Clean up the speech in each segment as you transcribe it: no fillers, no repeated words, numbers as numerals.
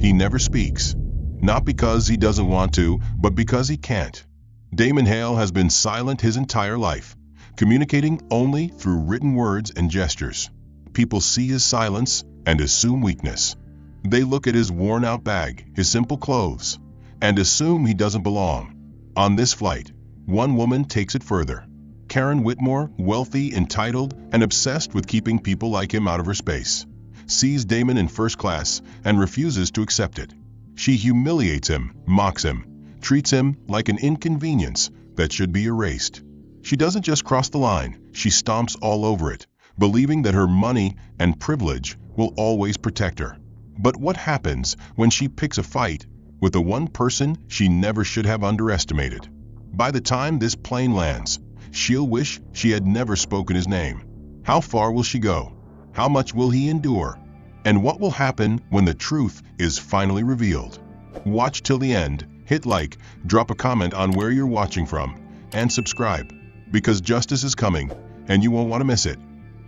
He never speaks. Not because he doesn't want to, but because he can't. Damon Hale has been silent his entire life, communicating only through written words and gestures. People see his silence and assume weakness. They look at his worn-out bag, his simple clothes, and assume he doesn't belong. On this flight, one woman takes it further. Karen Whitmore, wealthy, entitled, and obsessed with keeping people like him out of her space, sees Damon in first class and refuses to accept it. She humiliates him, mocks him, treats him like an inconvenience that should be erased. She doesn't just cross the line, she stomps all over it, believing that her money and privilege will always protect her. But what happens when she picks a fight with the one person she never should have underestimated? By the time this plane lands, she'll wish she had never spoken his name. How far will she go? How much will he endure? And what will happen when the truth is finally revealed? Watch till the end, hit like, drop a comment on where you're watching from, and subscribe, because justice is coming, and you won't want to miss it.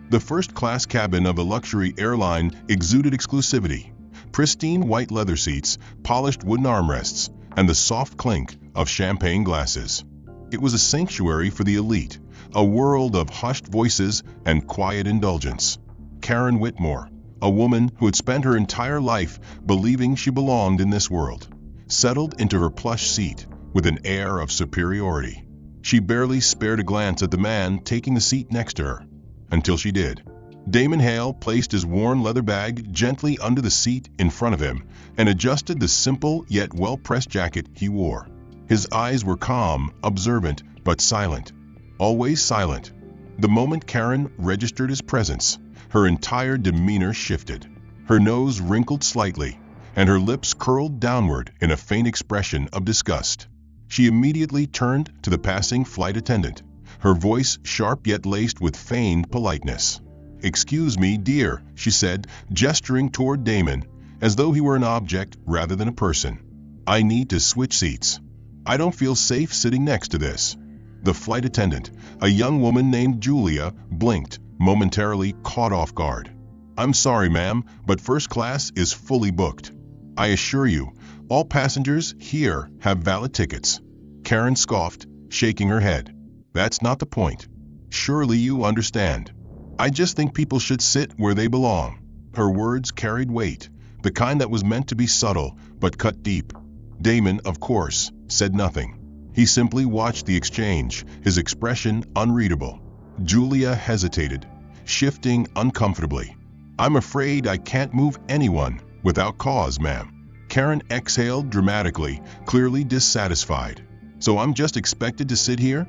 The first-class cabin of a luxury airline exuded exclusivity. Pristine white leather seats, polished wooden armrests, and the soft clink of champagne glasses. It was a sanctuary for the elite, a world of hushed voices and quiet indulgence. Karen Whitmore, a woman who had spent her entire life believing she belonged in this world, settled into her plush seat with an air of superiority. She barely spared a glance at the man taking the seat next to her, until she did. Damon Hale placed his worn leather bag gently under the seat in front of him and adjusted the simple yet well-pressed jacket he wore. His eyes were calm, observant, but silent. Always silent. The moment Karen registered his presence, her entire demeanor shifted. Her nose wrinkled slightly, and her lips curled downward in a faint expression of disgust. She immediately turned to the passing flight attendant, her voice sharp yet laced with feigned politeness. "Excuse me, dear," she said, gesturing toward Damon, as though he were an object rather than a person. "I need to switch seats. I don't feel safe sitting next to this." The flight attendant, a young woman named Julia, blinked, momentarily caught off guard. "I'm sorry, ma'am, but first class is fully booked. I assure you, all passengers here have valid tickets." Karen scoffed, shaking her head. "That's not the point. Surely you understand. I just think people should sit where they belong." Her words carried weight, the kind that was meant to be subtle but cut deep. Damon, of course, said nothing. He simply watched the exchange, his expression unreadable. Julia hesitated, shifting uncomfortably. "I'm afraid I can't move anyone without cause, ma'am." Karen exhaled dramatically, clearly dissatisfied. "So I'm just expected to sit here?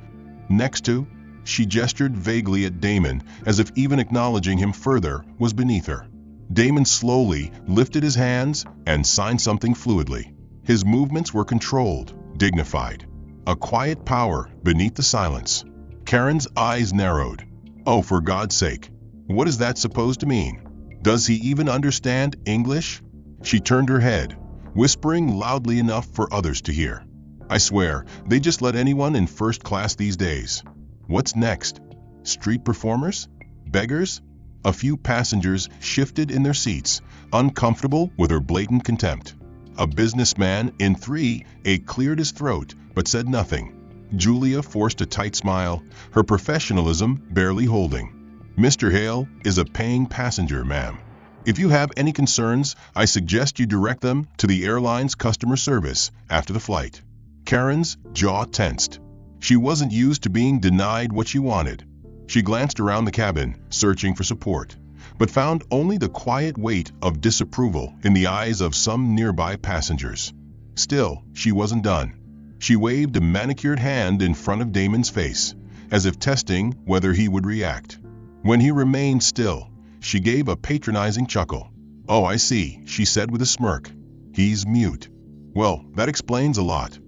Next to?" She gestured vaguely at Damon, as if even acknowledging him further was beneath her. Damon slowly lifted his hands and signed something fluidly. His movements were controlled, dignified. A quiet power beneath the silence. Karen's eyes narrowed. "Oh, for God's sake. What is that supposed to mean? Does he even understand English?" She turned her head, whispering loudly enough for others to hear. "I swear, they just let anyone in first class these days. What's next? Street performers? Beggars?" A few passengers shifted in their seats, uncomfortable with her blatant contempt. A businessman in 3A cleared his throat but said nothing. Julia forced a tight smile, her professionalism barely holding. "Mr. Hale is a paying passenger, ma'am. If you have any concerns, I suggest you direct them to the airline's customer service after the flight." Karen's jaw tensed. She wasn't used to being denied what she wanted. She glanced around the cabin, searching for support, but found only the quiet weight of disapproval in the eyes of some nearby passengers. Still, she wasn't done. She waved a manicured hand in front of Damon's face, as if testing whether he would react. When he remained still, she gave a patronizing chuckle. "Oh, I see," she said with a smirk. "He's mute. Well, that explains a lot."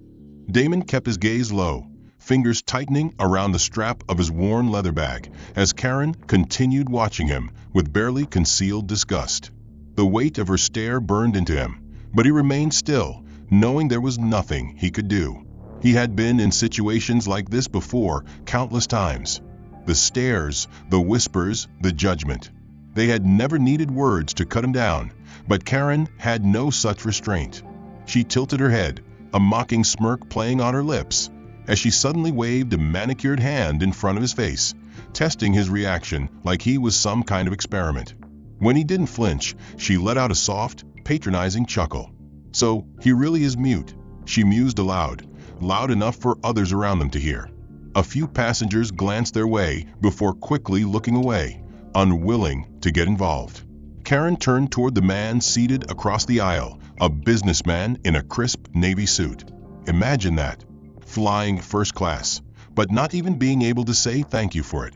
Damon kept his gaze low, fingers tightening around the strap of his worn leather bag, as Karen continued watching him with barely concealed disgust. The weight of her stare burned into him, but he remained still, knowing there was nothing he could do. He had been in situations like this before, countless times. The stares, the whispers, the judgment. They had never needed words to cut him down, But Karen had no such restraint. She tilted her head, a mocking smirk playing on her lips, as she suddenly waved a manicured hand in front of his face, testing his reaction like he was some kind of experiment. When he didn't flinch, she let out a soft, patronizing chuckle. "So, he really is mute," she mused aloud, loud enough for others around them to hear. A few passengers glanced their way before quickly looking away, unwilling to get involved. Karen turned toward the man seated across the aisle, a businessman in a crisp navy suit. Imagine that. Flying first class, but not even being able to say thank you for it.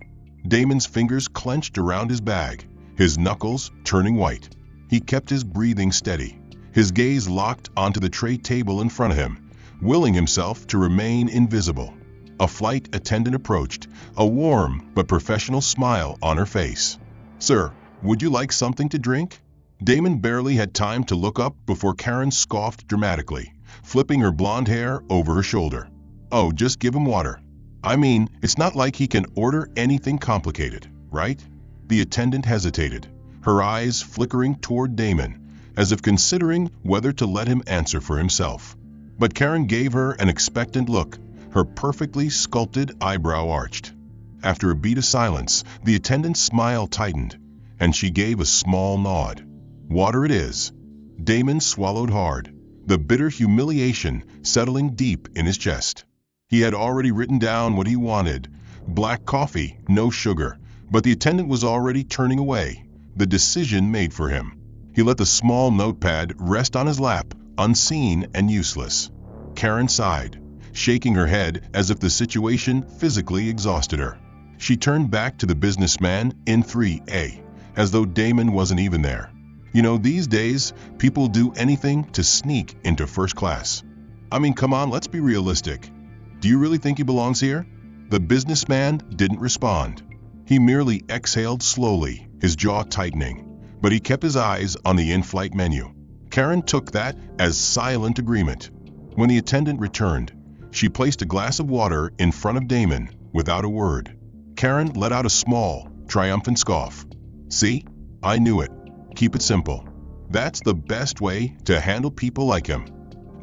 Damon's fingers clenched around his bag, his knuckles turning white. He kept his breathing steady, his gaze locked onto the tray table in front of him, willing himself to remain invisible. A flight attendant approached, a warm but professional smile on her face. "Sir, would you like something to drink?" Damon barely had time to look up before Karen scoffed dramatically, flipping her blonde hair over her shoulder. "Oh, just give him water. I mean, it's not like he can order anything complicated, right?" The attendant hesitated, her eyes flickering toward Damon, as if considering whether to let him answer for himself. But Karen gave her an expectant look, her perfectly sculpted eyebrow arched. After a beat of silence, the attendant's smile tightened, and she gave a small nod. "Water it is." Damon swallowed hard, the bitter humiliation settling deep in his chest. He had already written down what he wanted: black coffee, no sugar, but the attendant was already turning away, the decision made for him. He let the small notepad rest on his lap, unseen and useless. Karen sighed, shaking her head as if the situation physically exhausted her. She turned back to the businessman in 3A, as though Damon wasn't even there. "You know, these days, people do anything to sneak into first class. I mean, come on, let's be realistic. Do you really think he belongs here?" The businessman didn't respond. He merely exhaled slowly, his jaw tightening, but he kept his eyes on the in-flight menu. Karen took that as silent agreement. When the attendant returned, she placed a glass of water in front of Damon without a word. Karen let out a small, triumphant scoff. "See? I knew it. Keep it simple. That's the best way to handle people like him."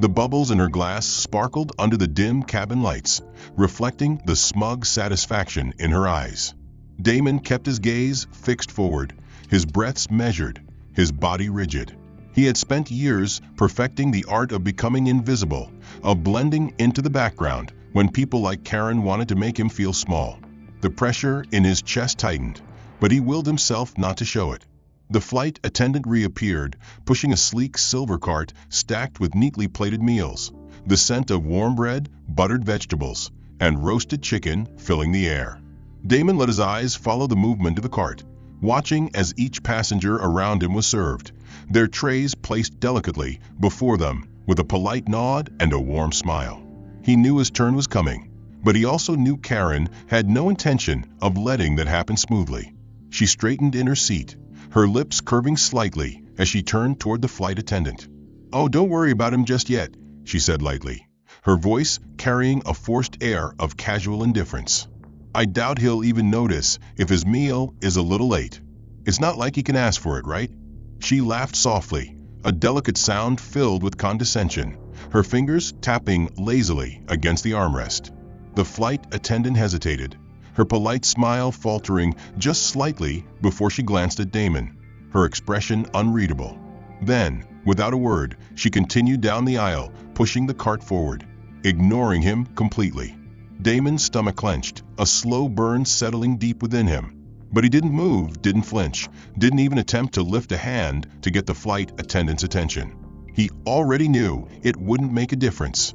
The bubbles in her glass sparkled under the dim cabin lights, reflecting the smug satisfaction in her eyes. Damon kept his gaze fixed forward, his breaths measured, his body rigid. He had spent years perfecting the art of becoming invisible, of blending into the background when people like Karen wanted to make him feel small. The pressure in his chest tightened, but he willed himself not to show it. The flight attendant reappeared, pushing a sleek silver cart stacked with neatly plated meals, the scent of warm bread, buttered vegetables, and roasted chicken filling the air. Damon let his eyes follow the movement of the cart, watching as each passenger around him was served, their trays placed delicately before them with a polite nod and a warm smile. He knew his turn was coming, but he also knew Karen had no intention of letting that happen smoothly. She straightened in her seat, her lips curving slightly as she turned toward the flight attendant. "Oh, don't worry about him just yet," she said lightly, her voice carrying a forced air of casual indifference. "I doubt he'll even notice if his meal is a little late. It's not like he can ask for it, right?" She laughed softly, a delicate sound filled with condescension, her fingers tapping lazily against the armrest. The flight attendant hesitated, her polite smile faltering just slightly before she glanced at Damon, her expression unreadable. Then, without a word, she continued down the aisle, pushing the cart forward, ignoring him completely. Damon's stomach clenched, a slow burn settling deep within him. But he didn't move, didn't flinch, didn't even attempt to lift a hand to get the flight attendant's attention. He already knew it wouldn't make a difference.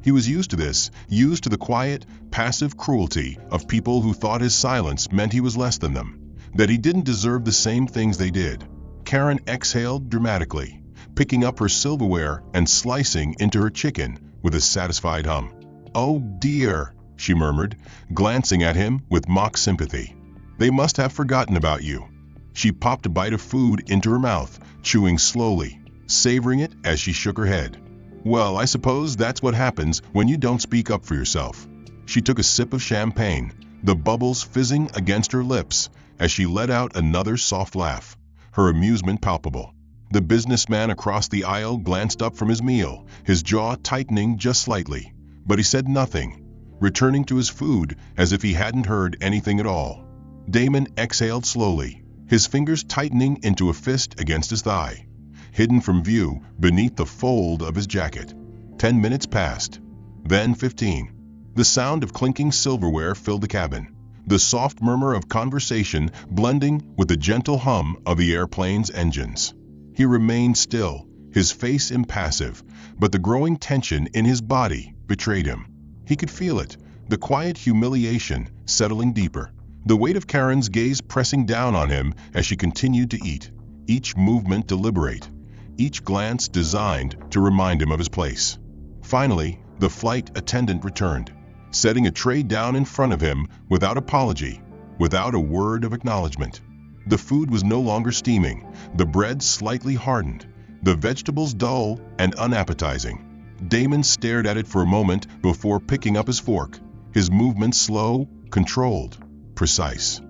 He was used to this, used to the quiet, passive cruelty of people who thought his silence meant he was less than them, that he didn't deserve the same things they did. Karen exhaled dramatically, picking up her silverware and slicing into her chicken with a satisfied hum. "Oh dear," she murmured, glancing at him with mock sympathy. "They must have forgotten about you." She popped a bite of food into her mouth, chewing slowly, savoring it as she shook her head. "Well, I suppose that's what happens when you don't speak up for yourself." She took a sip of champagne, the bubbles fizzing against her lips as she let out another soft laugh, her amusement palpable. The businessman across the aisle glanced up from his meal, his jaw tightening just slightly, but he said nothing, returning to his food as if he hadn't heard anything at all. Damon exhaled slowly, his fingers tightening into a fist against his thigh, hidden from view beneath the fold of his jacket. 10 minutes passed. Then 15. The sound of clinking silverware filled the cabin, the soft murmur of conversation blending with the gentle hum of the airplane's engines. He remained still, his face impassive, but the growing tension in his body betrayed him. He could feel it, the quiet humiliation settling deeper, the weight of Karen's gaze pressing down on him as she continued to eat, each movement deliberate, each glance designed to remind him of his place. Finally, the flight attendant returned, setting a tray down in front of him without apology, without a word of acknowledgement. The food was no longer steaming, the bread slightly hardened, the vegetables dull and unappetizing. Damon stared at it for a moment before picking up his fork, his movements slow, controlled, precise.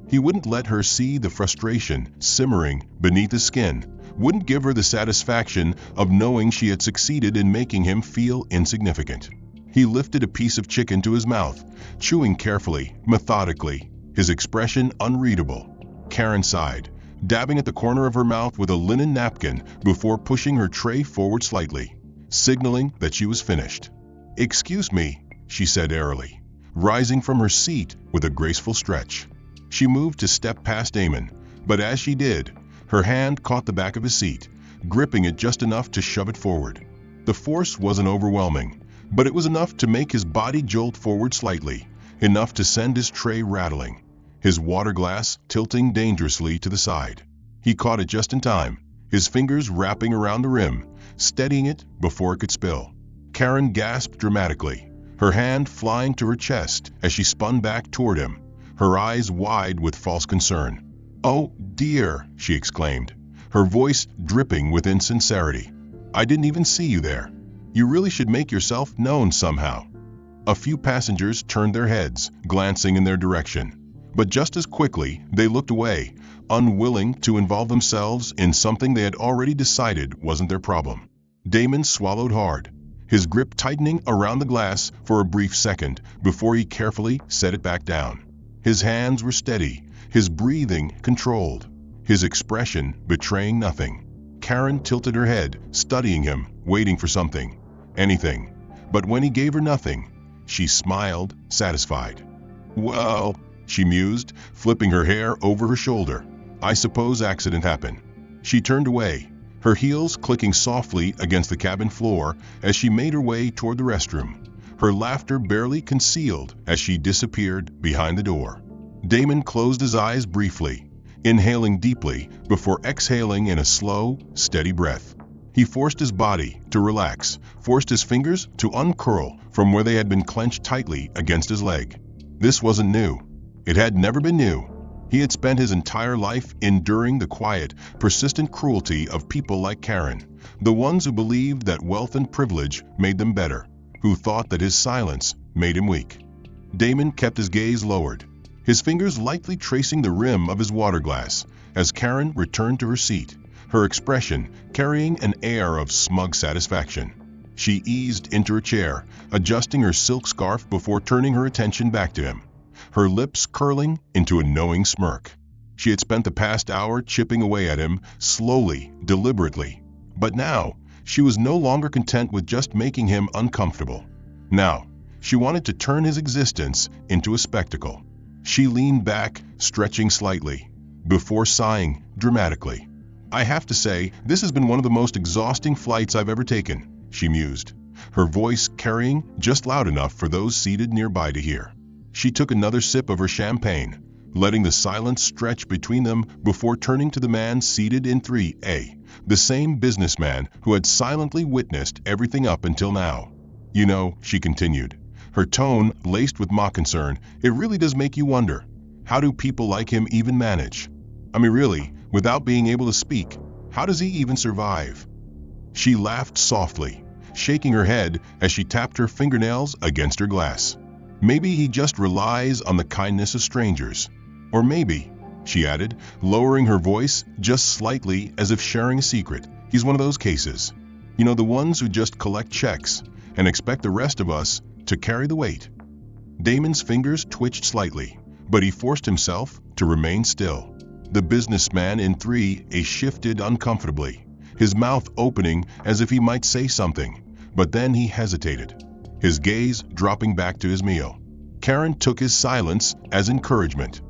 He wouldn't let her see the frustration simmering beneath his skin, wouldn't give her the satisfaction of knowing she had succeeded in making him feel insignificant. He lifted a piece of chicken to his mouth, chewing carefully, methodically, his expression unreadable. Karen sighed, dabbing at the corner of her mouth with a linen napkin before pushing her tray forward slightly, signaling that she was finished. "Excuse me," she said airily, rising from her seat with a graceful stretch. She moved to step past Damon, but as she did, her hand caught the back of his seat, gripping it just enough to shove it forward. The force wasn't overwhelming, but it was enough to make his body jolt forward slightly, enough to send his tray rattling, his water glass tilting dangerously to the side. He caught it just in time, his fingers wrapping around the rim, steadying it before it could spill. Karen gasped dramatically, her hand flying to her chest as she spun back toward him, her eyes wide with false concern. "Oh, dear," she exclaimed, her voice dripping with insincerity. "I didn't even see you there. You really should make yourself known somehow." A few passengers turned their heads, glancing in their direction. But just as quickly, they looked away, unwilling to involve themselves in something they had already decided wasn't their problem. Damon swallowed hard, his grip tightening around the glass for a brief second before he carefully set it back down. His hands were steady, his breathing controlled, his expression betraying nothing. Karen tilted her head, studying him, waiting for something, anything. But when he gave her nothing, she smiled, satisfied. "Well," she mused, flipping her hair over her shoulder, "I suppose accident happened." She turned away, her heels clicking softly against the cabin floor as she made her way toward the restroom, her laughter barely concealed as she disappeared behind the door. Damon closed his eyes briefly, inhaling deeply before exhaling in a slow, steady breath. He forced his body to relax, forced his fingers to uncurl from where they had been clenched tightly against his leg. This wasn't new. It had never been new. He had spent his entire life enduring the quiet, persistent cruelty of people like Karen, the ones who believed that wealth and privilege made them better, who thought that his silence made him weak. Damon kept his gaze lowered, his fingers lightly tracing the rim of his water glass as Karen returned to her seat, her expression carrying an air of smug satisfaction. She eased into her chair, adjusting her silk scarf before turning her attention back to him, her lips curling into a knowing smirk. She had spent the past hour chipping away at him, slowly, deliberately. But now, she was no longer content with just making him uncomfortable. Now, she wanted to turn his existence into a spectacle. She leaned back, stretching slightly, before sighing dramatically. "I have to say, this has been one of the most exhausting flights I've ever taken," she mused, her voice carrying just loud enough for those seated nearby to hear. She took another sip of her champagne, letting the silence stretch between them before turning to the man seated in 3A, the same businessman who had silently witnessed everything up until now. "You know," she continued, her tone laced with mock concern, "it really does make you wonder, how do people like him even manage? I mean, really, without being able to speak, how does he even survive?" She laughed softly, shaking her head as she tapped her fingernails against her glass. "Maybe he just relies on the kindness of strangers. Or maybe she added, lowering her voice just slightly as if sharing a secret. He's one of those cases. You know, the ones who just collect checks and expect the rest of us to carry the weight. Damon's fingers twitched slightly, but he forced himself to remain still. The businessman in 3A shifted uncomfortably, his mouth opening as if he might say something, but then he hesitated, his gaze dropping back to his meal. Karen took his silence as encouragement.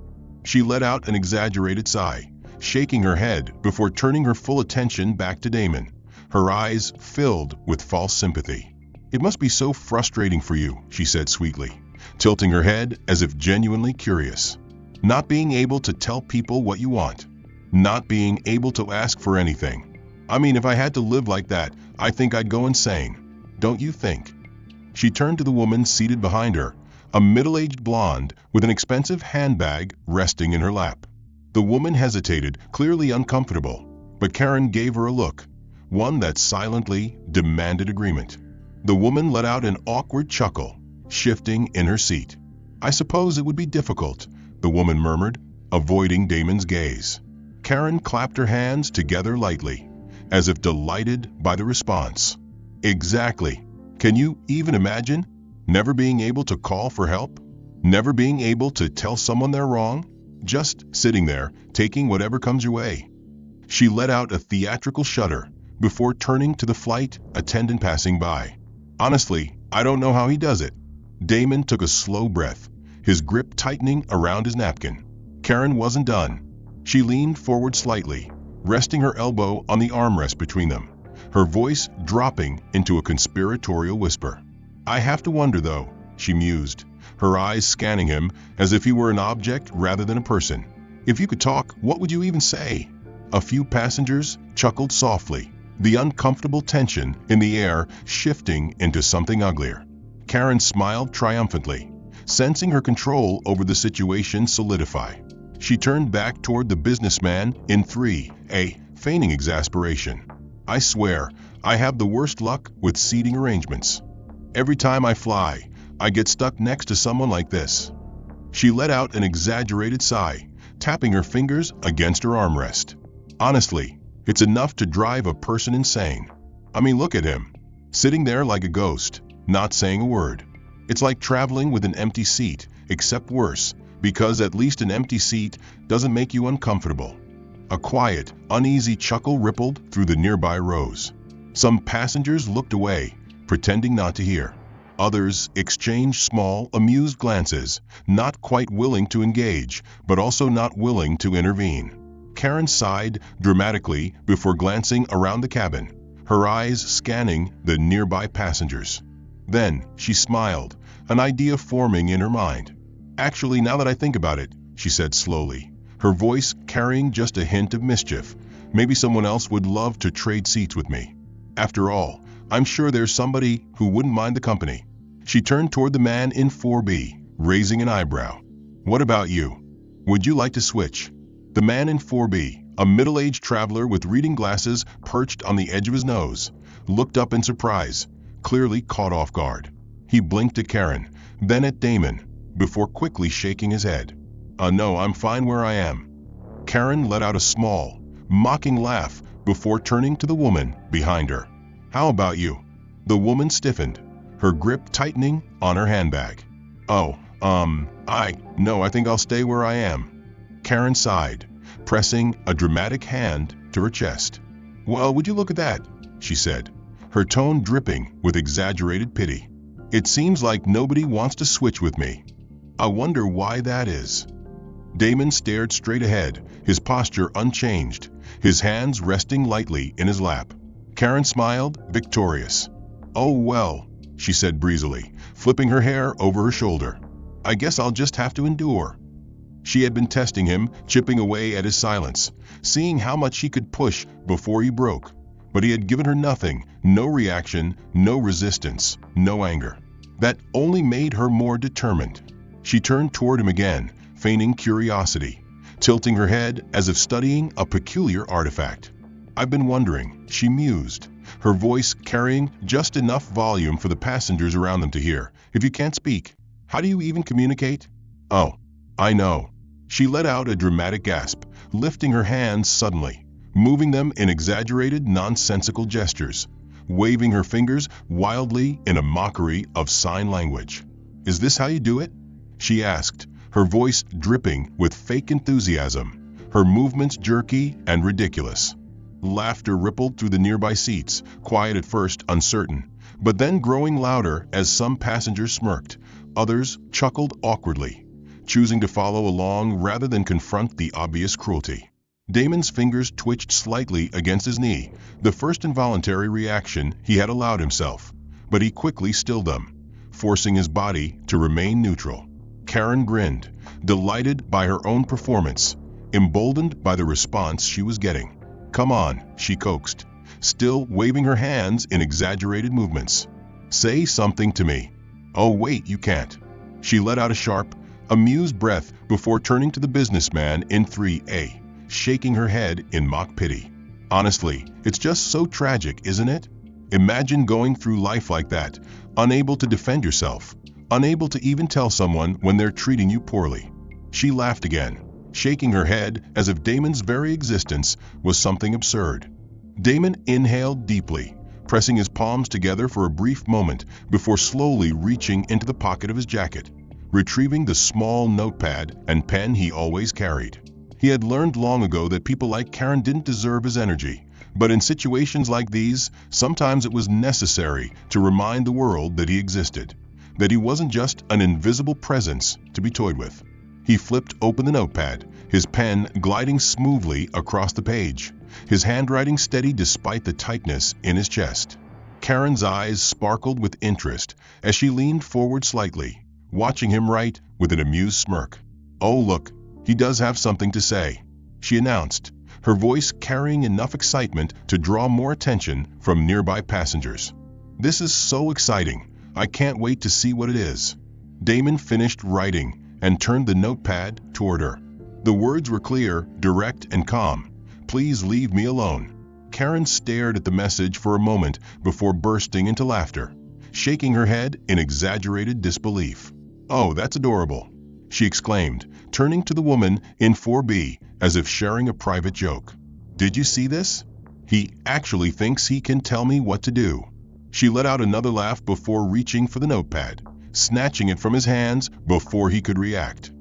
She let out an exaggerated sigh, shaking her head before turning her full attention back to Damon, her eyes filled with false sympathy. "It must be so frustrating for you," she said sweetly, tilting her head as if genuinely curious. "Not being able to tell people what you want. Not being able to ask for anything. I mean, if I had to live like that, I think I'd go insane. Don't you think?" She turned to the woman seated behind her, a middle-aged blonde with an expensive handbag resting in her lap. The woman hesitated, clearly uncomfortable, but Karen gave her a look, one that silently demanded agreement. The woman let out an awkward chuckle, shifting in her seat. "I suppose it would be difficult," the woman murmured, avoiding Damon's gaze. Karen clapped her hands together lightly, as if delighted by the response. "Exactly. Can you even imagine? Never being able to call for help? Never being able to tell someone they're wrong? Just sitting there, taking whatever comes your way." She let out a theatrical shudder before turning to the flight attendant passing by. "Honestly, I don't know how he does it." Damon took a slow breath, his grip tightening around his napkin. Karen wasn't done. She leaned forward slightly, resting her elbow on the armrest between them, her voice dropping into a conspiratorial whisper. "I have to wonder, though," she mused, her eyes scanning him as if he were an object rather than a person. "If you could talk, what would you even say?" A few passengers chuckled softly, the uncomfortable tension in the air shifting into something uglier. Karen smiled triumphantly, sensing her control over the situation solidify. She turned back toward the businessman in 3A, feigning exasperation. "I swear, I have the worst luck with seating arrangements. Every time I fly, I get stuck next to someone like this." She let out an exaggerated sigh, tapping her fingers against her armrest. "Honestly, it's enough to drive a person insane. I mean, look at him, sitting there like a ghost, not saying a word. It's like traveling with an empty seat, except worse, because at least an empty seat doesn't make you uncomfortable." A quiet, uneasy chuckle rippled through the nearby rows. Some passengers looked away, pretending not to hear. Others exchanged small, amused glances, not quite willing to engage, but also not willing to intervene. Karen sighed dramatically before glancing around the cabin, her eyes scanning the nearby passengers. Then she smiled, an idea forming in her mind. "Actually, now that I think about it," she said slowly, her voice carrying just a hint of mischief, "maybe someone else would love to trade seats with me. After all, I'm sure there's somebody who wouldn't mind the company." She turned toward the man in 4B, raising an eyebrow. "What about you? Would you like to switch?" The man in 4B, a middle-aged traveler with reading glasses perched on the edge of his nose, looked up in surprise, clearly caught off guard. He blinked at Karen, then at Damon, before quickly shaking his head. No, I'm fine where I am." Karen let out a small, mocking laugh before turning to the woman behind her. "How about you?" The woman stiffened, her grip tightening on her handbag. "Oh, I think I'll stay where I am." Karen sighed, pressing a dramatic hand to her chest. "Well, would you look at that?" she said, her tone dripping with exaggerated pity. "It seems like nobody wants to switch with me. I wonder why that is." Damon stared straight ahead, his posture unchanged, his hands resting lightly in his lap. Karen smiled, victorious. "Oh well," she said breezily, flipping her hair over her shoulder. "I guess I'll just have to endure." She had been testing him, chipping away at his silence, seeing how much he could push before he broke. But he had given her nothing, no reaction, no resistance, no anger. That only made her more determined. She turned toward him again, feigning curiosity, tilting her head as if studying a peculiar artifact. "I've been wondering," she mused, her voice carrying just enough volume for the passengers around them to hear. "If you can't speak, how do you even communicate?" "Oh, I know," She let out a dramatic gasp, lifting her hands suddenly, moving them in exaggerated, nonsensical gestures, waving her fingers wildly in a mockery of sign language. "Is this how you do it?" she asked, her voice dripping with fake enthusiasm, her movements jerky and ridiculous. Laughter rippled through the nearby seats, quiet at first, uncertain, but then growing louder as some passengers smirked, others chuckled awkwardly, choosing to follow along rather than confront the obvious cruelty. Damon's fingers twitched slightly against his knee, the first involuntary reaction he had allowed himself, but he quickly stilled them, forcing his body to remain neutral. Karen grinned, delighted by her own performance, emboldened by the response she was getting. "Come on," she coaxed, still waving her hands in exaggerated movements. "Say something to me." "Oh wait, you can't." She let out a sharp, amused breath before turning to the businessman in 3A, shaking her head in mock pity. "Honestly, it's just so tragic, isn't it? Imagine going through life like that, unable to defend yourself, unable to even tell someone when they're treating you poorly." She laughed again, shaking her head as if Damon's very existence was something absurd. Damon inhaled deeply, pressing his palms together for a brief moment before slowly reaching into the pocket of his jacket, retrieving the small notepad and pen he always carried. He had learned long ago that people like Karen didn't deserve his energy, but in situations like these, sometimes it was necessary to remind the world that he existed, that he wasn't just an invisible presence to be toyed with. He flipped open the notepad, his pen gliding smoothly across the page, his handwriting steady despite the tightness in his chest. Karen's eyes sparkled with interest as she leaned forward slightly, watching him write with an amused smirk. "Oh look, he does have something to say," she announced, her voice carrying enough excitement to draw more attention from nearby passengers. "This is so exciting. I can't wait to see what it is." Damon finished writing and turned the notepad toward her. The words were clear, direct, and calm. "Please leave me alone." Karen stared at the message for a moment before bursting into laughter, shaking her head in exaggerated disbelief. "Oh, that's adorable," she exclaimed, turning to the woman in 4B as if sharing a private joke. "Did you see this? He actually thinks he can tell me what to do." She let out another laugh before reaching for the notepad, snatching it from his hands before he could react.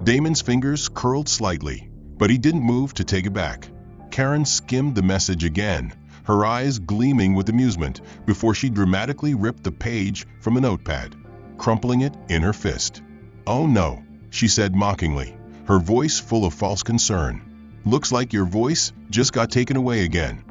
Damon's fingers curled slightly, but he didn't move to take it back. Karen skimmed the message again, her eyes gleaming with amusement before she dramatically ripped the page from the notepad, crumpling it in her fist. "Oh no," she said mockingly, her voice full of false concern. "Looks like your voice just got taken away again."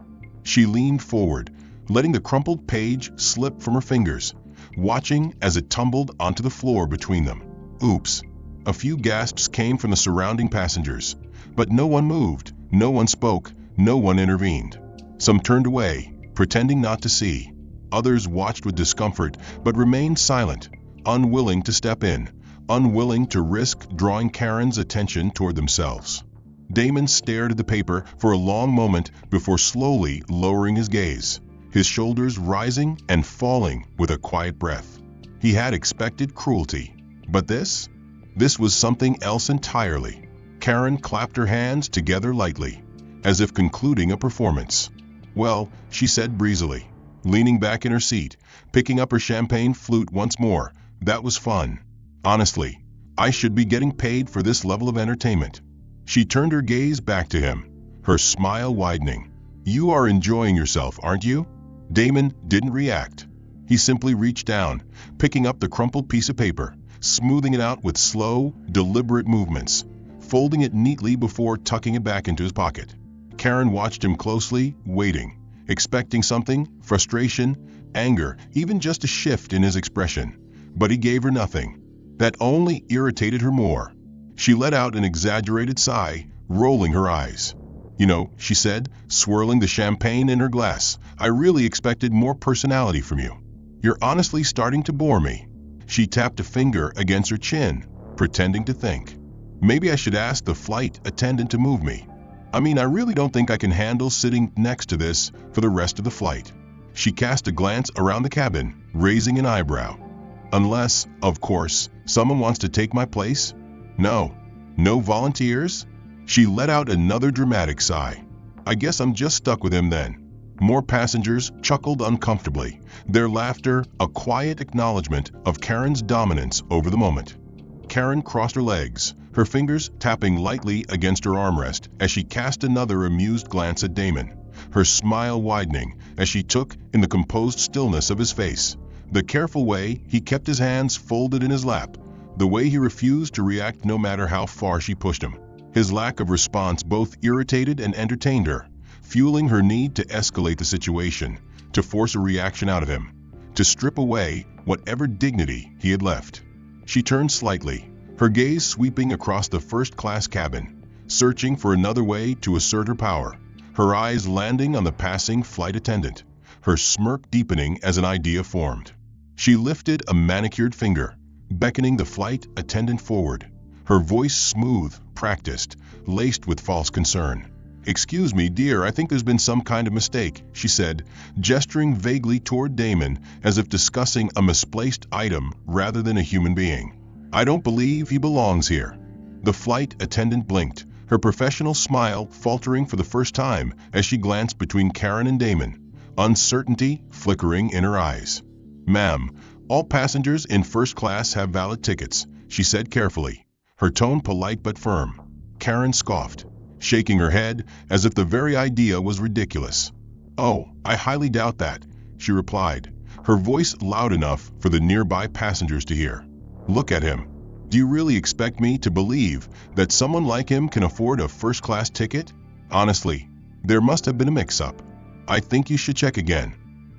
She leaned forward, letting the crumpled page slip from her fingers, watching as it tumbled onto the floor between them. "Oops." A few gasps came from the surrounding passengers, but no one moved, no one spoke, no one intervened. Some turned away, pretending not to see. Others watched with discomfort but remained silent, unwilling to step in, unwilling to risk drawing Karen's attention toward themselves. Damon stared at the paper for a long moment before slowly lowering his gaze, his shoulders rising and falling with a quiet breath. He had expected cruelty, but this was something else entirely. Karen clapped her hands together lightly, as if concluding a performance. "Well," she said breezily, leaning back in her seat, picking up her champagne flute once more, "that was fun. Honestly, I should be getting paid for this level of entertainment." She turned her gaze back to him, her smile widening. "You are enjoying yourself, aren't you?" Damon didn't react. He simply reached down, picking up the crumpled piece of paper, smoothing it out with slow, deliberate movements, folding it neatly before tucking it back into his pocket. Karen watched him closely, waiting, expecting something, frustration, anger, even just a shift in his expression. But he gave her nothing. That only irritated her more. She let out an exaggerated sigh, rolling her eyes. "You know," she said, swirling the champagne in her glass, "I really expected more personality from you. You're honestly starting to bore me." She tapped a finger against her chin, pretending to think. "Maybe I should ask the flight attendant to move me. I mean, I really don't think I can handle sitting next to this for the rest of the flight." She cast a glance around the cabin, raising an eyebrow. "Unless, of course, someone wants to take my place?" "No." No volunteers? She let out another dramatic sigh. I guess I'm just stuck with him then. More passengers chuckled uncomfortably, their laughter a quiet acknowledgement of Karen's dominance over the moment. Karen crossed her legs, her fingers tapping lightly against her armrest as she cast another amused glance at Damon, her smile widening as she took in the composed stillness of his face, the careful way he kept his hands folded in his lap, the way he refused to react no matter how far she pushed him. His lack of response both irritated and entertained her, fueling her need to escalate the situation, to force a reaction out of him, to strip away whatever dignity he had left. She turned slightly, her gaze sweeping across the first-class cabin, searching for another way to assert her power, her eyes landing on the passing flight attendant, her smirk deepening as an idea formed. She lifted a manicured finger, beckoning the flight attendant forward, her voice smooth, practiced, laced with false concern. "Excuse me, dear, I think there's been some kind of mistake," she said, gesturing vaguely toward Damon as if discussing a misplaced item rather than a human being. "I don't believe he belongs here." The flight attendant blinked, her professional smile faltering for the first time as she glanced between Karen and Damon, uncertainty flickering in her eyes. "Ma'am, all passengers in first class have valid tickets," she said carefully, her tone polite but firm. Karen scoffed, shaking her head as if the very idea was ridiculous. "Oh, I highly doubt that," she replied, her voice loud enough for the nearby passengers to hear. "Look at him. Do you really expect me to believe that someone like him can afford a first-class ticket? Honestly, there must have been a mix-up. I think you should check again."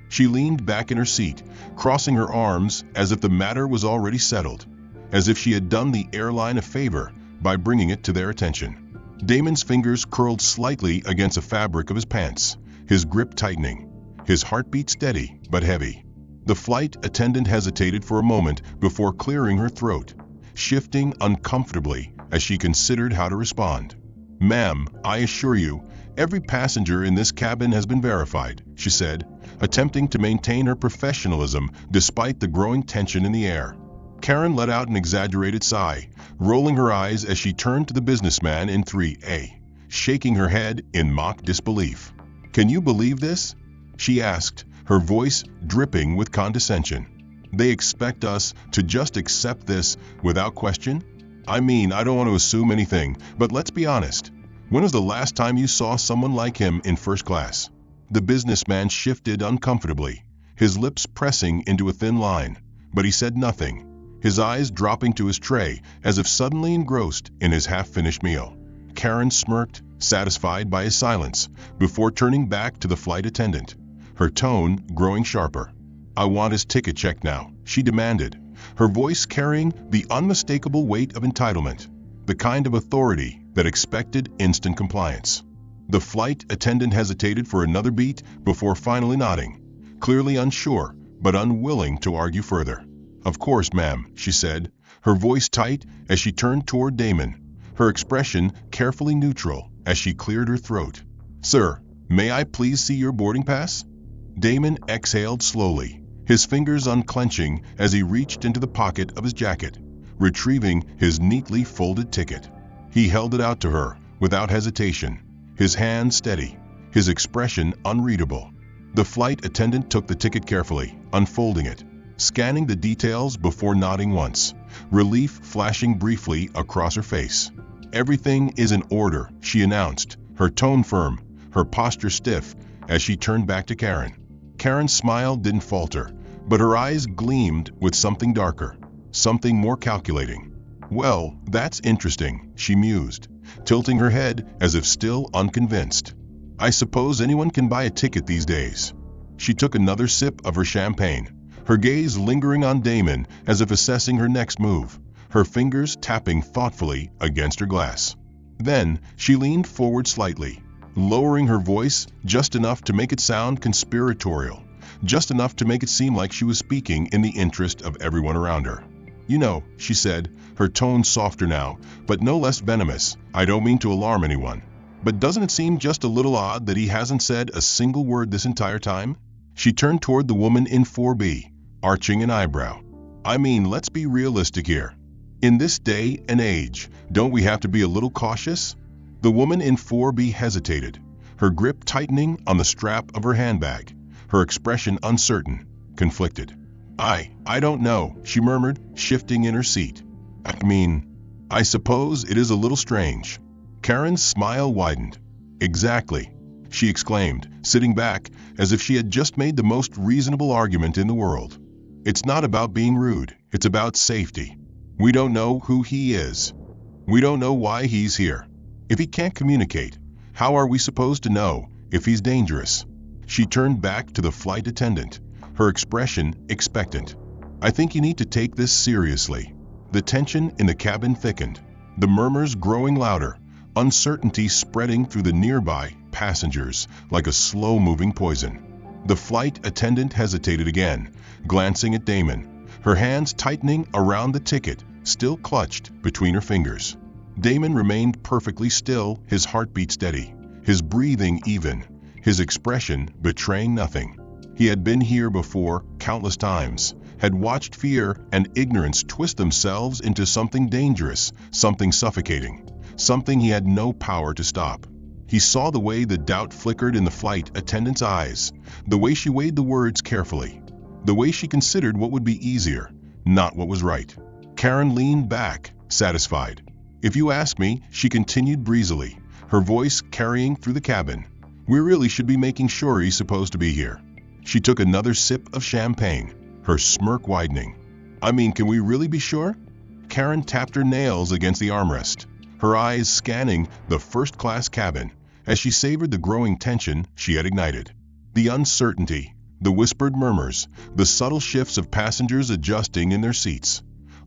She leaned back in her seat, crossing her arms as if the matter was already settled, as if she had done the airline a favor by bringing it to their attention. Damon's fingers curled slightly against the fabric of his pants, his grip tightening, his heartbeat steady but heavy. The flight attendant hesitated for a moment before clearing her throat, shifting uncomfortably as she considered how to respond. "Ma'am, I assure you, every passenger in this cabin has been verified," she said, attempting to maintain her professionalism despite the growing tension in the air. Karen let out an exaggerated sigh, rolling her eyes as she turned to the businessman in 3A, shaking her head in mock disbelief. "Can you believe this?" she asked, her voice dripping with condescension. "They expect us to just accept this without question? I mean, I don't want to assume anything, but let's be honest. When was the last time you saw someone like him in first class?" The businessman shifted uncomfortably, his lips pressing into a thin line, but he said nothing, his eyes dropping to his tray as if suddenly engrossed in his half-finished meal. Karen smirked, satisfied by his silence, before turning back to the flight attendant, her tone growing sharper. "I want his ticket checked now," she demanded, her voice carrying the unmistakable weight of entitlement, the kind of authority that expected instant compliance. The flight attendant hesitated for another beat before finally nodding, clearly unsure but unwilling to argue further. "Of course, ma'am," she said, her voice tight as she turned toward Damon, her expression carefully neutral as she cleared her throat. "Sir, may I please see your boarding pass?" Damon exhaled slowly, his fingers unclenching as he reached into the pocket of his jacket, retrieving his neatly folded ticket. He held it out to her without hesitation, his hand steady, his expression unreadable. The flight attendant took the ticket carefully, unfolding it, scanning the details before nodding once, relief flashing briefly across her face. "Everything is in order," she announced, her tone firm, her posture stiff as she turned back to Karen. Karen's smile didn't falter, but her eyes gleamed with something darker, something more calculating. "Well, that's interesting," she mused, tilting her head as if still unconvinced. "I suppose anyone can buy a ticket these days." She took another sip of her champagne, her gaze lingering on Damon as if assessing her next move, her fingers tapping thoughtfully against her glass. Then she leaned forward slightly, lowering her voice just enough to make it sound conspiratorial, just enough to make it seem like she was speaking in the interest of everyone around her. "You know," she said, her tone softer now, but no less venomous, "I don't mean to alarm anyone, but doesn't it seem just a little odd that he hasn't said a single word this entire time?" She turned toward the woman in 4B, arching an eyebrow. "I mean, let's be realistic here. In this day and age, don't we have to be a little cautious? The woman in 4B hesitated, her grip tightening on the strap of her handbag, her expression uncertain, conflicted. I don't know, she murmured, shifting in her seat. I suppose it is a little strange. Karen's smile widened. Exactly, she exclaimed, sitting back as if she had just made the most reasonable argument in the world. It's not about being rude, it's about safety. We don't know who he is. We don't know why he's here. If he can't communicate, how are we supposed to know if he's dangerous? She turned back to the flight attendant, her expression expectant. I think you need to take this seriously. The tension in the cabin thickened, the murmurs growing louder, uncertainty spreading through the nearby passengers like a slow-moving poison. The flight attendant hesitated again, glancing at Damon, her hands tightening around the ticket, still clutched between her fingers. Damon remained perfectly still, his heartbeat steady, his breathing even, his expression betraying nothing. He had been here before, countless times, had watched fear and ignorance twist themselves into something dangerous, something suffocating, something he had no power to stop. He saw the way the doubt flickered in the flight attendant's eyes, the way she weighed the words carefully, the way she considered what would be easier, not what was right. Karen leaned back, satisfied. If you ask me, she continued breezily, her voice carrying through the cabin, we really should be making sure he's supposed to be here. She took another sip of champagne, her smirk widening. Can we really be sure? Karen tapped her nails against the armrest, her eyes scanning the first-class cabin as she savored the growing tension she had ignited. The uncertainty, the whispered murmurs, the subtle shifts of passengers adjusting in their seats.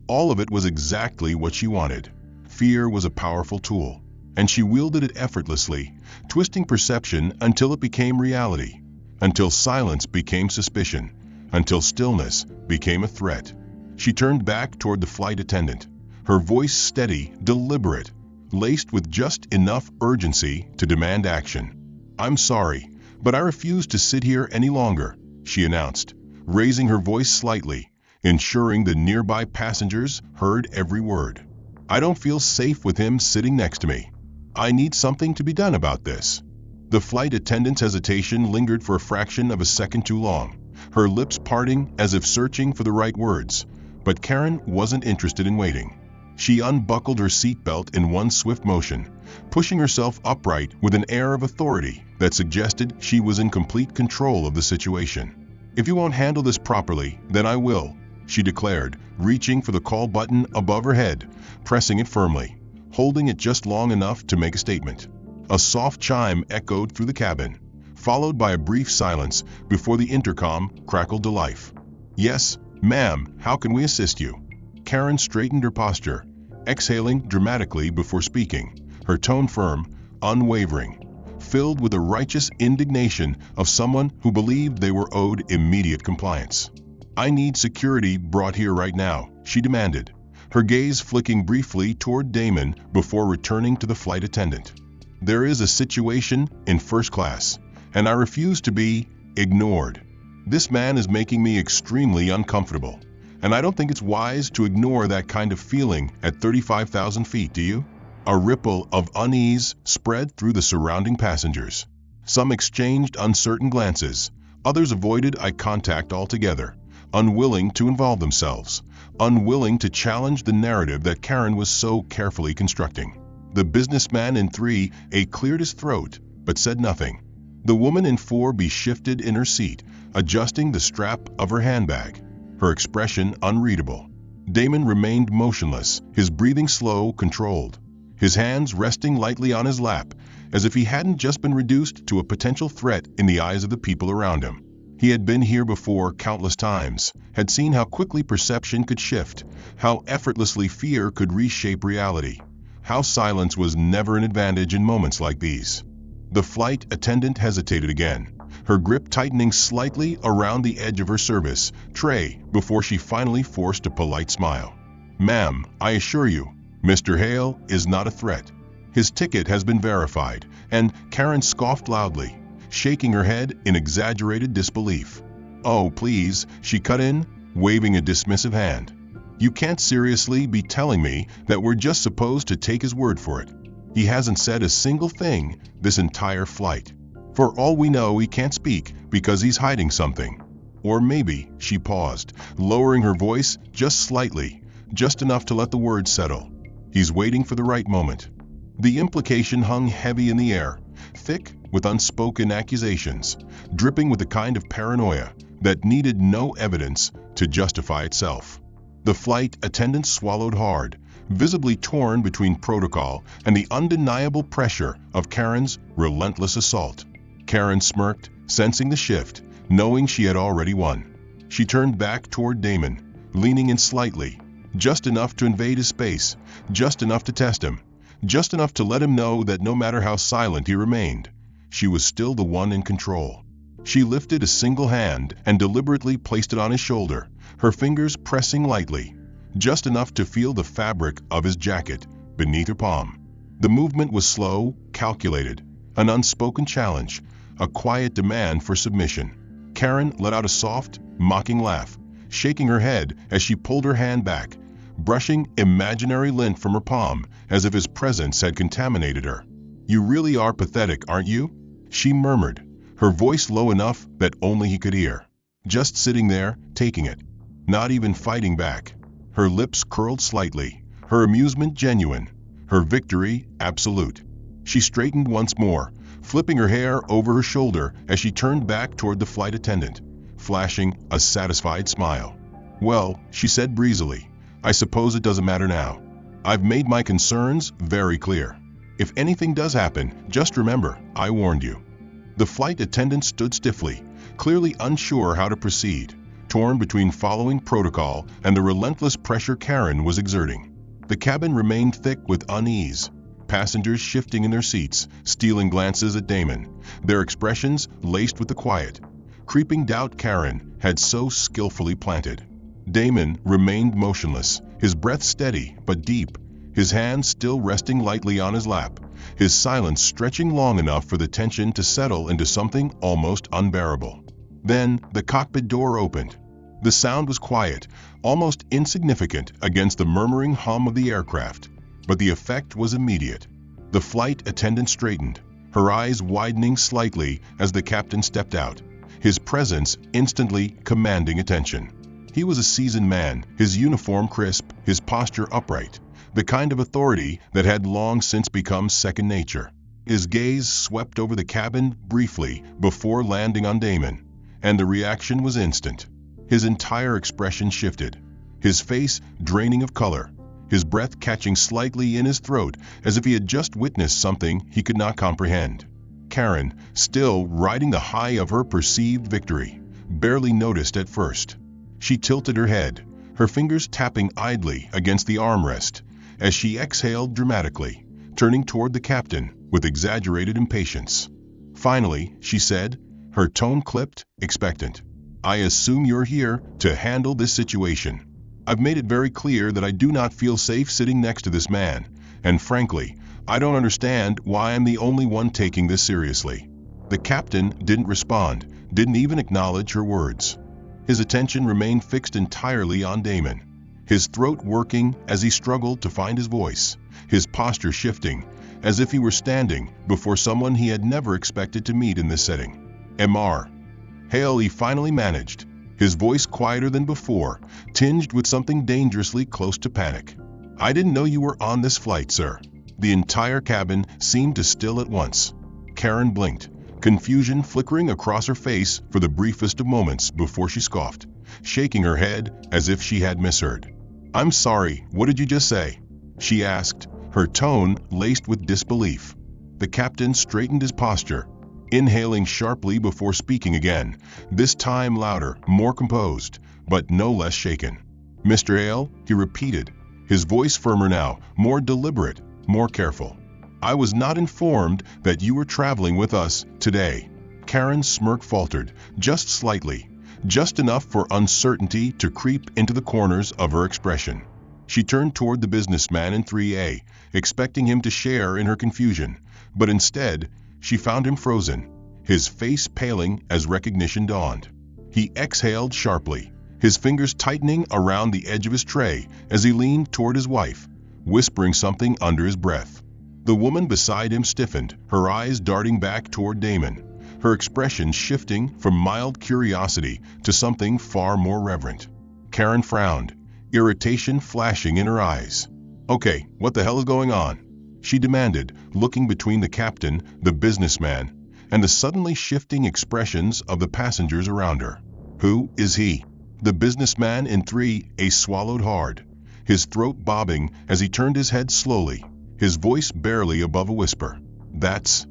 All of it was exactly what she wanted. Fear was a powerful tool, and she wielded it effortlessly, twisting perception until it became reality, until silence became suspicion, until stillness became a threat. She turned back toward the flight attendant, her voice steady, deliberate, laced with just enough urgency to demand action. I'm sorry, but I refuse to sit here any longer, she announced, raising her voice slightly, ensuring the nearby passengers heard every word. I don't feel safe with him sitting next to me. I need something to be done about this. The flight attendant's hesitation lingered for a fraction of a second too long, her lips parting as if searching for the right words. But Karen wasn't interested in waiting. She unbuckled her seatbelt in one swift motion, pushing herself upright with an air of authority that suggested she was in complete control of the situation. If you won't handle this properly, then I will, she declared, reaching for the call button above her head, pressing it firmly, holding it just long enough to make a statement. A soft chime echoed through the cabin, followed by a brief silence before the intercom crackled to life. Yes, ma'am, how can we assist you? Karen straightened her posture, exhaling dramatically before speaking, her tone firm, unwavering, filled with the righteous indignation of someone who believed they were owed immediate compliance. I need security brought here right now, she demanded, her gaze flicking briefly toward Damon before returning to the flight attendant. There is a situation in first class, and I refuse to be ignored. This man is making me extremely uncomfortable, and I don't think it's wise to ignore that kind of feeling at 35,000 feet, do you? A ripple of unease spread through the surrounding passengers. Some exchanged uncertain glances, others avoided eye contact altogether, unwilling to involve themselves, unwilling to challenge the narrative that Karen was so carefully constructing. The businessman in 3A cleared his throat, but said nothing. The woman in 4B shifted in her seat, adjusting the strap of her handbag, her expression unreadable. Damon remained motionless, his breathing slow, controlled, his hands resting lightly on his lap, as if he hadn't just been reduced to a potential threat in the eyes of the people around him. He had been here before countless times, had seen how quickly perception could shift, how effortlessly fear could reshape reality, how silence was never an advantage in moments like these. The flight attendant hesitated again, her grip tightening slightly around the edge of her service tray before she finally forced a polite smile. Ma'am, I assure you, Mr. Hale is not a threat. His ticket has been verified, and Karen scoffed loudly, shaking her head in exaggerated disbelief. Oh, please, she cut in, waving a dismissive hand. You can't seriously be telling me that we're just supposed to take his word for it. He hasn't said a single thing this entire flight. For all we know, he can't speak because he's hiding something. Or maybe," she paused, lowering her voice just slightly, just enough to let the words settle. "He's waiting for the right moment." The implication hung heavy in the air, thick with unspoken accusations, dripping with the kind of paranoia that needed no evidence to justify itself. The flight attendant swallowed hard, visibly torn between protocol and the undeniable pressure of Karen's relentless assault. Karen smirked, sensing the shift, knowing she had already won. She turned back toward Damon, leaning in slightly, just enough to invade his space, just enough to test him, just enough to let him know that no matter how silent he remained, she was still the one in control. She lifted a single hand and deliberately placed it on his shoulder, her fingers pressing lightly, just enough to feel the fabric of his jacket beneath her palm. The movement was slow, calculated, an unspoken challenge, a quiet demand for submission. Karen let out a soft, mocking laugh, shaking her head as she pulled her hand back, brushing imaginary lint from her palm as if his presence had contaminated her. "You really are pathetic, aren't you?" she murmured, her voice low enough that only he could hear. Just sitting there, taking it, not even fighting back. Her lips curled slightly, her amusement genuine, her victory absolute. She straightened once more, flipping her hair over her shoulder as she turned back toward the flight attendant, flashing a satisfied smile. "Well," she said breezily, "I suppose it doesn't matter now. I've made my concerns very clear. If anything does happen, just remember, I warned you." The flight attendant stood stiffly, clearly unsure how to proceed, torn between following protocol and the relentless pressure Karen was exerting. The cabin remained thick with unease, passengers shifting in their seats, stealing glances at Damon, their expressions laced with the quiet, creeping doubt Karen had so skillfully planted. Damon remained motionless, his breath steady but deep, his hands still resting lightly on his lap, his silence stretching long enough for the tension to settle into something almost unbearable. Then the cockpit door opened. The sound was quiet, almost insignificant against the murmuring hum of the aircraft, but the effect was immediate. The flight attendant straightened, her eyes widening slightly as the captain stepped out, his presence instantly commanding attention. He was a seasoned man, his uniform crisp, his posture upright, the kind of authority that had long since become second nature. His gaze swept over the cabin briefly before landing on Damon, and the reaction was instant. His entire expression shifted, his face draining of color, his breath catching slightly in his throat as if he had just witnessed something he could not comprehend. Karen, still riding the high of her perceived victory, barely noticed at first. She tilted her head, her fingers tapping idly against the armrest, as she exhaled dramatically, turning toward the captain with exaggerated impatience. Finally, she said, her tone clipped, expectant, "I assume you're here to handle this situation. I've made it very clear that I do not feel safe sitting next to this man, and frankly, I don't understand why I'm the only one taking this seriously." The captain didn't respond, didn't even acknowledge her words. His attention remained fixed entirely on Damon, his throat working as he struggled to find his voice, his posture shifting, as if he were standing before someone he had never expected to meet in this setting. "Mr. Hale," he finally managed, his voice quieter than before, tinged with something dangerously close to panic. "I didn't know you were on this flight, sir." The entire cabin seemed to still at once. Karen blinked, confusion flickering across her face for the briefest of moments before she scoffed, shaking her head as if she had misheard. "I'm sorry, what did you just say?" she asked, her tone laced with disbelief. The captain straightened his posture, inhaling sharply before speaking again, this time louder, more composed, but no less shaken. "Mr. Hale," he repeated, his voice firmer now, more deliberate, more careful. "I was not informed that you were traveling with us today." Karen's smirk faltered, just slightly, just enough for uncertainty to creep into the corners of her expression. She turned toward the businessman in 3A, expecting him to share in her confusion, but instead, she found him frozen, his face paling as recognition dawned. He exhaled sharply, his fingers tightening around the edge of his tray as he leaned toward his wife, whispering something under his breath. The woman beside him stiffened, her eyes darting back toward Damon, her expression shifting from mild curiosity to something far more reverent. Karen frowned, irritation flashing in her eyes. "Okay, what the hell is going on?" she demanded, looking between the captain, the businessman, and the suddenly shifting expressions of the passengers around her. "Who is he?" The businessman in 3A swallowed hard, his throat bobbing as he turned his head slowly, his voice barely above a whisper. "That's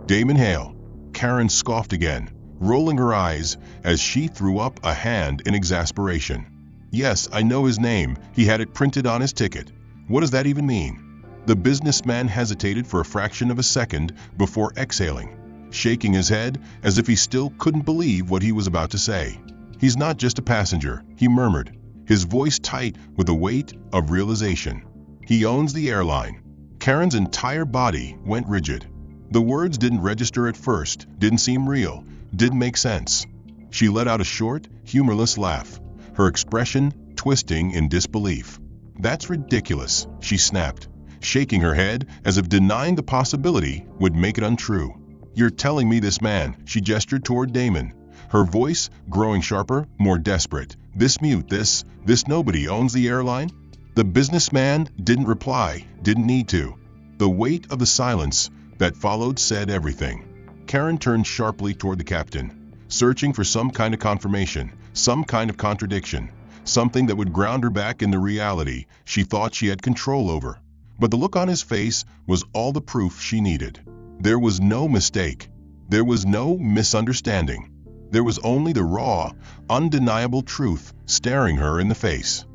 Damon Hale." Karen scoffed again, rolling her eyes as she threw up a hand in exasperation. "Yes, I know his name. He had it printed on his ticket. What does that even mean?" The businessman hesitated for a fraction of a second before exhaling, shaking his head as if he still couldn't believe what he was about to say. "He's not just a passenger," he murmured, his voice tight with the weight of realization. "He owns the airline." Karen's entire body went rigid. The words didn't register at first, didn't seem real, didn't make sense. She let out a short, humorless laugh, her expression twisting in disbelief. "That's ridiculous," she snapped, shaking her head as if denying the possibility would make it untrue. "You're telling me this man," she gestured toward Damon, her voice growing sharper, more desperate. "This nobody owns the airline?" The businessman didn't reply, didn't need to. The weight of the silence that followed said everything. Karen turned sharply toward the captain, searching for some kind of confirmation, some kind of contradiction, something that would ground her back in the reality she thought she had control over. But the look on his face was all the proof she needed. There was no mistake. There was no misunderstanding. There was only the raw, undeniable truth staring her in the face.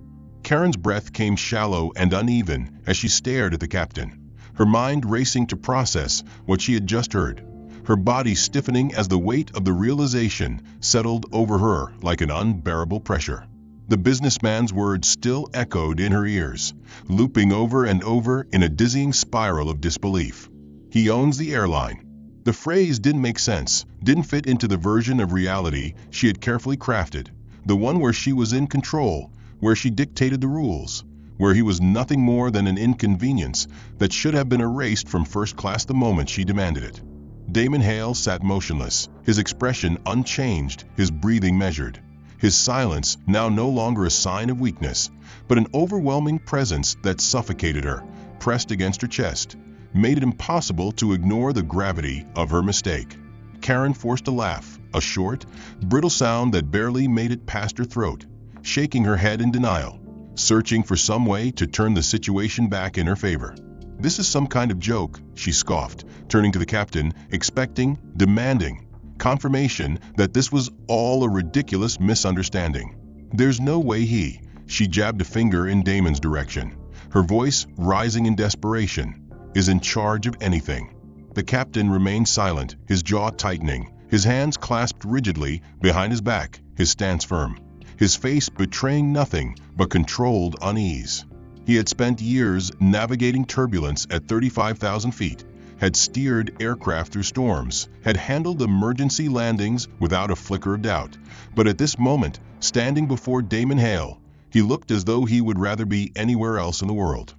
Karen's breath came shallow and uneven as she stared at the captain, her mind racing to process what she had just heard, her body stiffening as the weight of the realization settled over her like an unbearable pressure. The businessman's words still echoed in her ears, looping over and over in a dizzying spiral of disbelief. "He owns the airline." The phrase didn't make sense, didn't fit into the version of reality she had carefully crafted, the one where she was in control, where she dictated the rules, where he was nothing more than an inconvenience that should have been erased from first class the moment she demanded it. Damon Hale sat motionless, his expression unchanged, his breathing measured. His silence now no longer a sign of weakness, but an overwhelming presence that suffocated her, pressed against her chest, made it impossible to ignore the gravity of her mistake. Karen forced a laugh, a short, brittle sound that barely made it past her throat, shaking her head in denial, searching for some way to turn the situation back in her favor. "This is some kind of joke," she scoffed, turning to the captain, expecting, demanding, confirmation that this was all a ridiculous misunderstanding. "There's no way she jabbed a finger in Damon's direction, her voice rising in desperation, "is in charge of anything." The captain remained silent, his jaw tightening, his hands clasped rigidly behind his back, his stance firm, his face betraying nothing but controlled unease. He had spent years navigating turbulence at 35,000 feet, had steered aircraft through storms, had handled emergency landings without a flicker of doubt. But at this moment, standing before Damon Hale, he looked as though he would rather be anywhere else in the world.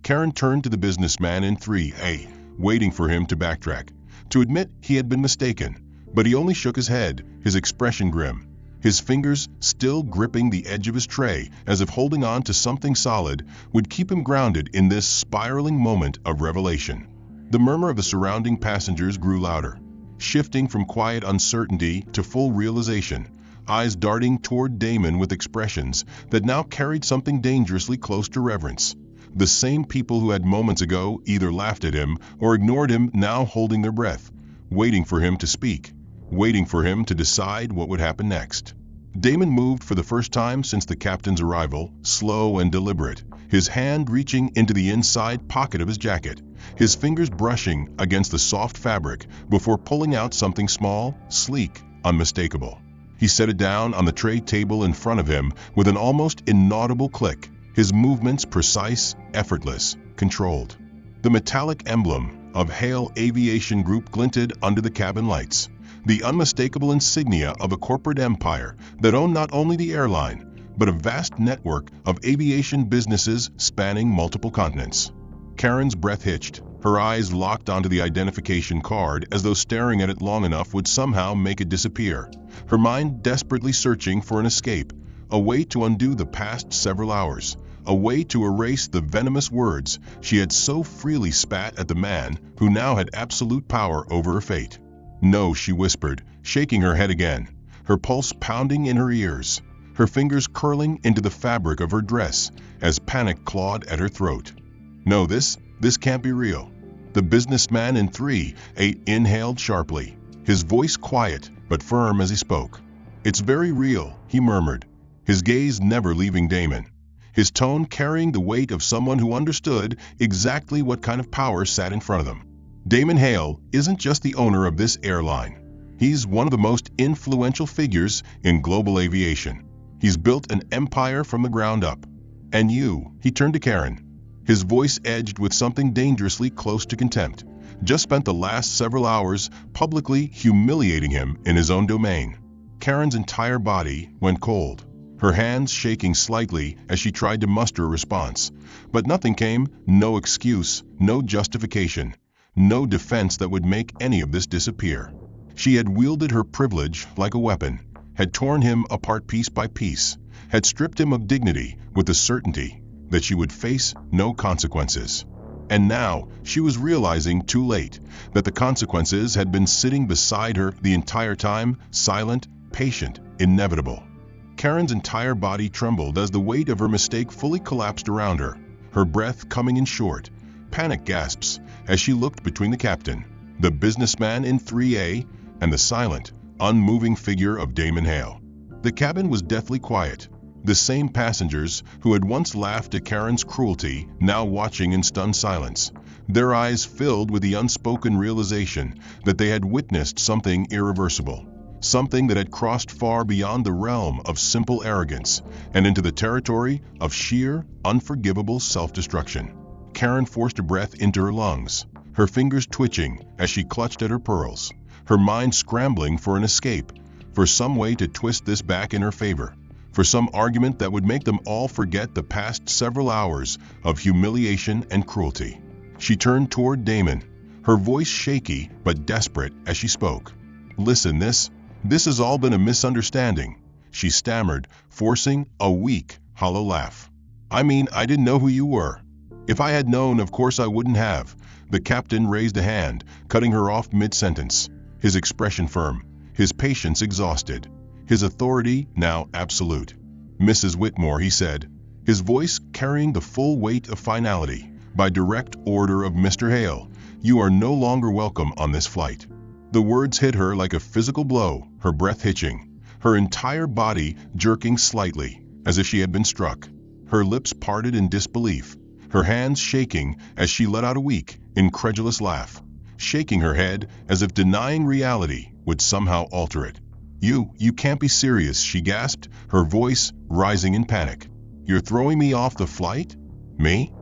Karen turned to the businessman in 3A, waiting for him to backtrack, to admit he had been mistaken, but he only shook his head, his expression grim, his fingers still gripping the edge of his tray as if holding on to something solid would keep him grounded in this spiraling moment of revelation. The murmur of the surrounding passengers grew louder, shifting from quiet uncertainty to full realization, eyes darting toward Damon with expressions that now carried something dangerously close to reverence. The same people who had moments ago either laughed at him or ignored him now holding their breath, waiting for him to speak, waiting for him to decide what would happen next. Damon moved for the first time since the captain's arrival, slow and deliberate, his hand reaching into the inside pocket of his jacket, his fingers brushing against the soft fabric before pulling out something small, sleek, unmistakable. He set it down on the tray table in front of him with an almost inaudible click, his movements precise, effortless, controlled. The metallic emblem of Hale Aviation Group glinted under the cabin lights, the unmistakable insignia of a corporate empire that owned not only the airline, but a vast network of aviation businesses spanning multiple continents. Karen's breath hitched, her eyes locked onto the identification card as though staring at it long enough would somehow make it disappear, her mind desperately searching for an escape, a way to undo the past several hours, a way to erase the venomous words she had so freely spat at the man who now had absolute power over her fate. "No," she whispered, shaking her head again, her pulse pounding in her ears, her fingers curling into the fabric of her dress as panic clawed at her throat. "No, this can't be real." The businessman in 3A inhaled sharply, his voice quiet but firm as he spoke. "It's very real," he murmured, his gaze never leaving Damon, his tone carrying the weight of someone who understood exactly what kind of power sat in front of them. "Damon Hale isn't just the owner of this airline. He's one of the most influential figures in global aviation. He's built an empire from the ground up. And you," he turned to Karen, his voice edged with something dangerously close to contempt, "just spent the last several hours publicly humiliating him in his own domain." Karen's entire body went cold, her hands shaking slightly as she tried to muster a response. But nothing came, no excuse, no justification, no defense that would make any of this disappear. She had wielded her privilege like a weapon, had torn him apart piece by piece, had stripped him of dignity with the certainty that she would face no consequences. And now she was realizing too late that the consequences had been sitting beside her the entire time, silent, patient, inevitable. Karen's entire body trembled as the weight of her mistake fully collapsed around her, her breath coming in short, panic gasps as she looked between the captain, the businessman in 3A, and the silent, unmoving figure of Damon Hale. The cabin was deathly quiet, the same passengers who had once laughed at Karen's cruelty now watching in stunned silence, their eyes filled with the unspoken realization that they had witnessed something irreversible, something that had crossed far beyond the realm of simple arrogance and into the territory of sheer, unforgivable self-destruction. Karen forced a breath into her lungs, her fingers twitching as she clutched at her pearls, her mind scrambling for an escape, for some way to twist this back in her favor, for some argument that would make them all forget the past several hours of humiliation and cruelty. She turned toward Damon, her voice shaky but desperate as she spoke. "Listen, this has all been a misunderstanding," she stammered, forcing a weak, hollow laugh. "I mean, I didn't know who you were. If I had known, of course I wouldn't have." The captain raised a hand, cutting her off mid-sentence, his expression firm, his patience exhausted, his authority now absolute. "Mrs. Whitmore," he said, his voice carrying the full weight of finality, "by direct order of Mr. Hale, you are no longer welcome on this flight." The words hit her like a physical blow, her breath hitching, her entire body jerking slightly, as if she had been struck, her lips parted in disbelief, her hands shaking as she let out a weak, incredulous laugh, shaking her head as if denying reality would somehow alter it. You can't be serious," she gasped, her voice rising in panic. "You're throwing me off the flight? Me?"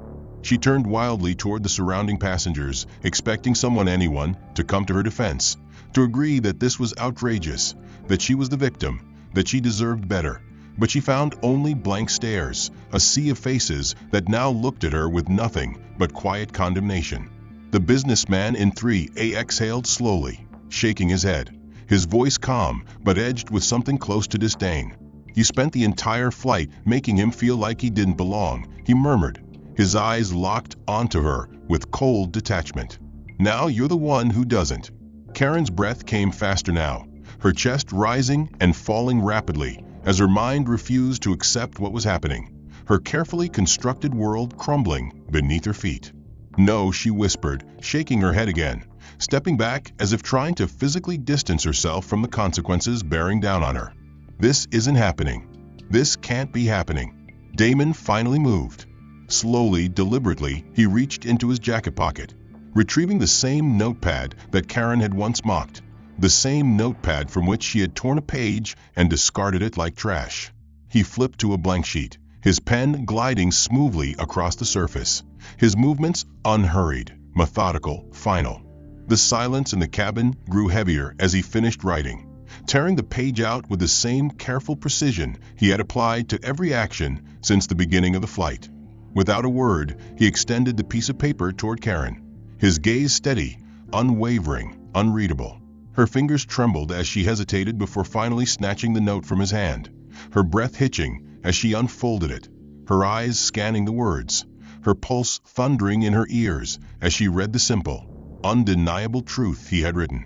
She turned wildly toward the surrounding passengers, expecting anyone, to come to her defense, to agree that this was outrageous, that she was the victim, that she deserved better. But she found only blank stares, a sea of faces that now looked at her with nothing but quiet condemnation. The businessman in 3A exhaled slowly, shaking his head, his voice calm but edged with something close to disdain. "You spent the entire flight making him feel like he didn't belong," he murmured, his eyes locked onto her with cold detachment. "Now you're the one who doesn't." Karen's breath came faster now, her chest rising and falling rapidly as her mind refused to accept what was happening, her carefully constructed world crumbling beneath her feet. "No," she whispered, shaking her head again, stepping back as if trying to physically distance herself from the consequences bearing down on her. "This isn't happening. This can't be happening." Damon finally moved. Slowly, deliberately, he reached into his jacket pocket, retrieving the same notepad that Karen had once mocked, the same notepad from which she had torn a page and discarded it like trash. He flipped to a blank sheet, his pen gliding smoothly across the surface, his movements unhurried, methodical, final. The silence in the cabin grew heavier as he finished writing, tearing the page out with the same careful precision he had applied to every action since the beginning of the flight. Without a word, he extended the piece of paper toward Karen, his gaze steady, unwavering, unreadable. Her fingers trembled as she hesitated before finally snatching the note from his hand, her breath hitching as she unfolded it, her eyes scanning the words, her pulse thundering in her ears as she read the simple, undeniable truth he had written.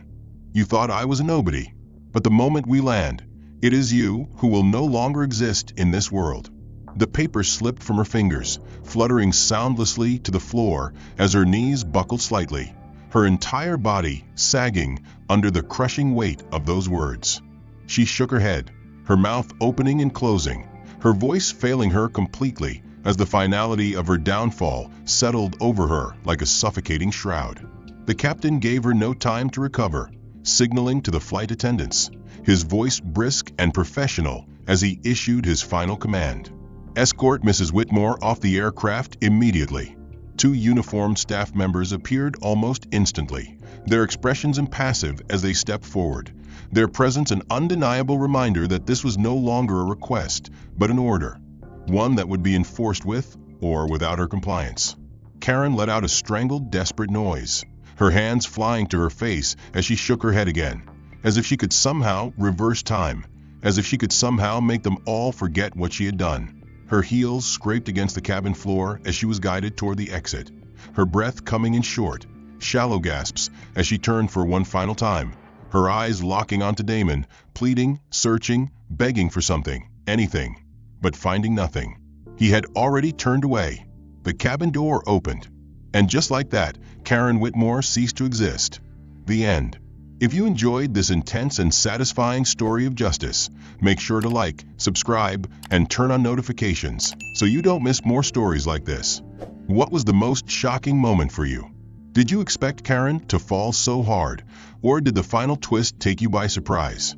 "You thought I was a nobody, but the moment we land, it is you who will no longer exist in this world." The paper slipped from her fingers, fluttering soundlessly to the floor as her knees buckled slightly, her entire body sagging under the crushing weight of those words. She shook her head, her mouth opening and closing, her voice failing her completely as the finality of her downfall settled over her like a suffocating shroud. The captain gave her no time to recover, signaling to the flight attendants, his voice brisk and professional as he issued his final command. "Escort Mrs. Whitmore off the aircraft immediately." 2 uniformed staff members appeared almost instantly, their expressions impassive as they stepped forward, their presence an undeniable reminder that this was no longer a request, but an order, one that would be enforced with or without her compliance. Karen let out a strangled, desperate noise, her hands flying to her face as she shook her head again, as if she could somehow reverse time, as if she could somehow make them all forget what she had done. Her heels scraped against the cabin floor as she was guided toward the exit, her breath coming in short, shallow gasps as she turned for one final time, her eyes locking onto Damon, pleading, searching, begging for something, anything, but finding nothing. He had already turned away. The cabin door opened, and just like that, Karen Whitmore ceased to exist. The end. If you enjoyed this intense and satisfying story of justice, make sure to like, subscribe, and turn on notifications so you don't miss more stories like this. What was the most shocking moment for you? Did you expect Karen to fall so hard, or did the final twist take you by surprise?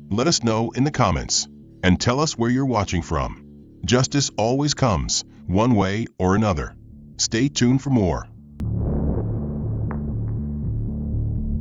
Let us know in the comments, and tell us where you're watching from. Justice always comes, one way or another. Stay tuned for more.